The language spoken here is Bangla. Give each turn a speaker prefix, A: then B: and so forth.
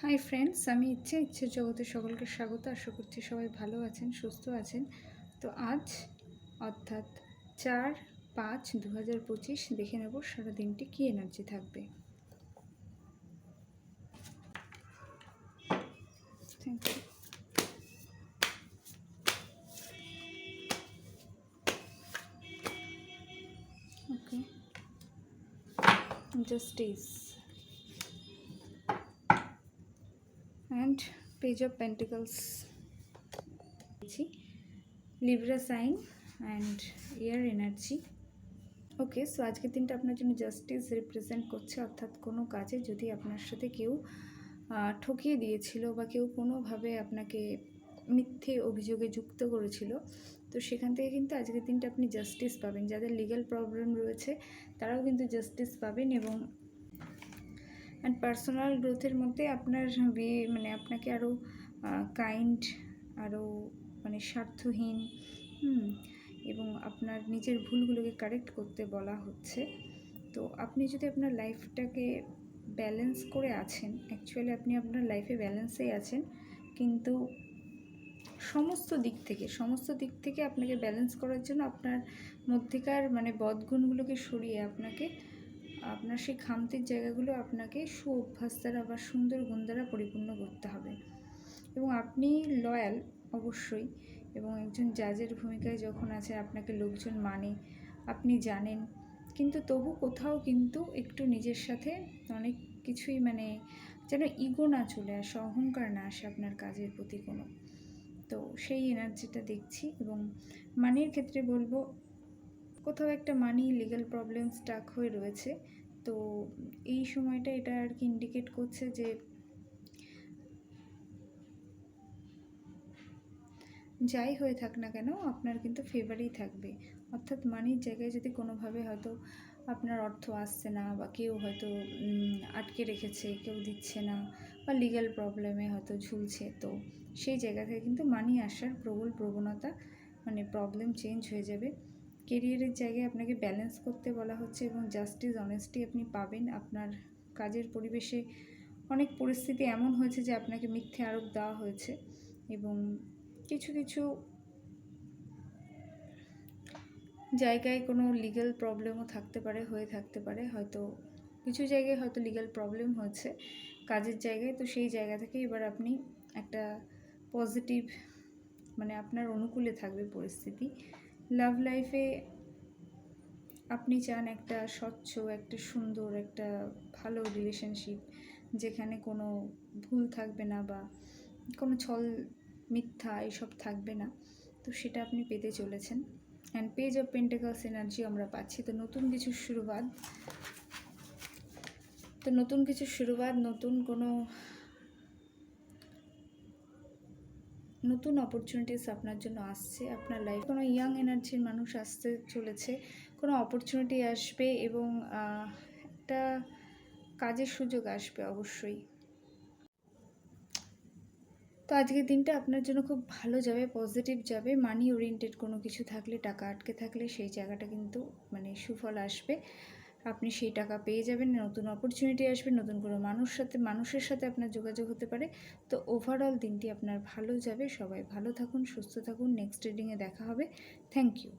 A: হাই ফ্রেন্ডস, আমি ইচ্ছে জগতের সকলকে স্বাগত। আশা করছি সবাই ভালো আছেন, সুস্থ আছেন। তো আজ অর্থাৎ 4/5/2025 দেখে নেব সারা দিনটি কী এনার্জি থাকবে। Thank you. Okay, justice and page of pentacles, Libra sign and air energy. Okay, so আজকের দিনটা আপনার জন্য জাস্টিস রিপ্রেজেন্ট করছে, অর্থাৎ কোনো কাজে যদি আপনার সাথে কেউ ঠকিয়ে দিয়েছিল বা কেউ কোনোভাবে আপনাকে মিথ্যে অভিযোগে যুক্ত করেছিল, তো সেখান থেকে কিন্তু আজকের দিনটা আপনি জাস্টিস পাবেন। যাদের লিগ্যাল প্রবলেম রয়েছে তারাও কিন্তু জাস্টিস পাবেন। এবং অ্যান্ড পার্সোনাল গ্রোথের মধ্যে আপনার মানে আপনাকে আরও কাইন্ড, আরও মানে স্বার্থহীন এবং আপনার নিজের ভুলগুলোকে কারেক্ট করতে বলা হচ্ছে। তো আপনি যদি আপনার লাইফটাকে ব্যালেন্স করে আছেন, অ্যাকচুয়ালি আপনি আপনার লাইফে ব্যালেন্সেই আছেন, কিন্তু সমস্ত দিক থেকে আপনাকে ব্যালেন্স করার জন্য আপনার মধ্যেকার মানে বদগুণগুলোকে সরিয়ে আপনাকে আপনার সেই খামতির জায়গাগুলো আপনাকে সুঅভ্যাস দ্বারা বা সুন্দর গুণ দ্বারা পরিপূর্ণ করতে হবে। এবং আপনি লয়াল অবশ্যই, এবং একজন জাজের ভূমিকায় যখন আছে আপনাকে লোকজন মানে, আপনি জানেন, কিন্তু তবু কোথাও কিন্তু একটু নিজের সাথে অনেক কিছুই মানে যেন ইগো না চলে আসে, অহংকার না আসে আপনার কাজের প্রতি কোনো। তো সেই এনার্জিটা দেখছি। এবং মানির ক্ষেত্রে বলবো, কোথাও একটা মানি লিগ্যাল প্রবলেম স্টাক হয়ে রয়েছে। তো এই সময়টা এটা আর কি ইন্ডিকেট করছে যে যাই হয়ে থাক না কেন আপনার কিন্তু ফেভারেই থাকবে। অর্থাৎ মানির জায়গায় যদি কোনোভাবে হয়তো আপনার অর্থ আসছে না, বা কেউ হয়তো আটকে রেখেছে, কেউ দিচ্ছে না, বা লিগ্যাল প্রবলেমে হয়তো ঝুলছে, তো সেই জায়গা থেকে কিন্তু মানি আসার প্রবল প্রবণতা, মানে প্রবলেম চেঞ্জ হয়ে যাবে। কেরিয়ারের জায়গায় আপনাকে ব্যালেন্স করতে বলা হচ্ছে, এবং জাস্টিস অনেস্টি আপনি পাবেন। আপনার কাজের পরিবেশে অনেক পরিস্থিতি এমন হয়েছে যে আপনাকে মিথ্যে আরোপ দেওয়া হয়েছে, এবং কিছু কিছু জায়গায় কোনো লিগ্যাল প্রবলেমও থাকতে পারে, হয়ে থাকতে পারে। হয়তো কিছু জায়গায় হয়তো লিগ্যাল প্রবলেম হয়েছে কাজের জায়গায়, তো সেই জায়গা থেকে এবার আপনি একটা পজিটিভ মানে আপনার অনুকূলে থাকবে পরিস্থিতি। লাভ লাইফে আপনি চান একটা স্বচ্ছ, একটা সুন্দর, একটা ভালো রিলেশনশিপ, যেখানে কোনো ভুল থাকবে না বা কোনো ছল মিথ্যা এসব থাকবে না। তো সেটা আপনি পেতে চলেছেন। And page of pentacles energy আমরা পাচ্ছি। তো নতুন কিছুর শুরুবাত, নতুন অপরচুনিটিস আপনার জন্য আসছে। আপনার লাইফ কোনো ইয়াং এনার্জির মানুষ আসতে চলেছে, কোনো অপরচুনিটি আসবে, এবং একটা কাজের সুযোগ আসবে অবশ্যই। তো আজকের দিনটা আপনার জন্য খুব ভালো যাবে, পজিটিভ যাবে। মানি ওরিয়েন্টেড কোনো কিছু থাকলে, টাকা আটকে থাকলে সেই জায়গাটা কিন্তু মানে সুফল আসবে, আপনি সেই টাকা পেয়ে যাবেন। নতুন অপরচুনিটি আসবে, নতুন কোনো মানুষের সাথে আপনার যোগাযোগ হতে পারে। তো ওভারঅল দিনটি আপনার ভালো যাবে। সবাই ভালো থাকুন, সুস্থ থাকুন। নেক্সট রিডিংয়ে দেখা হবে। Thank you.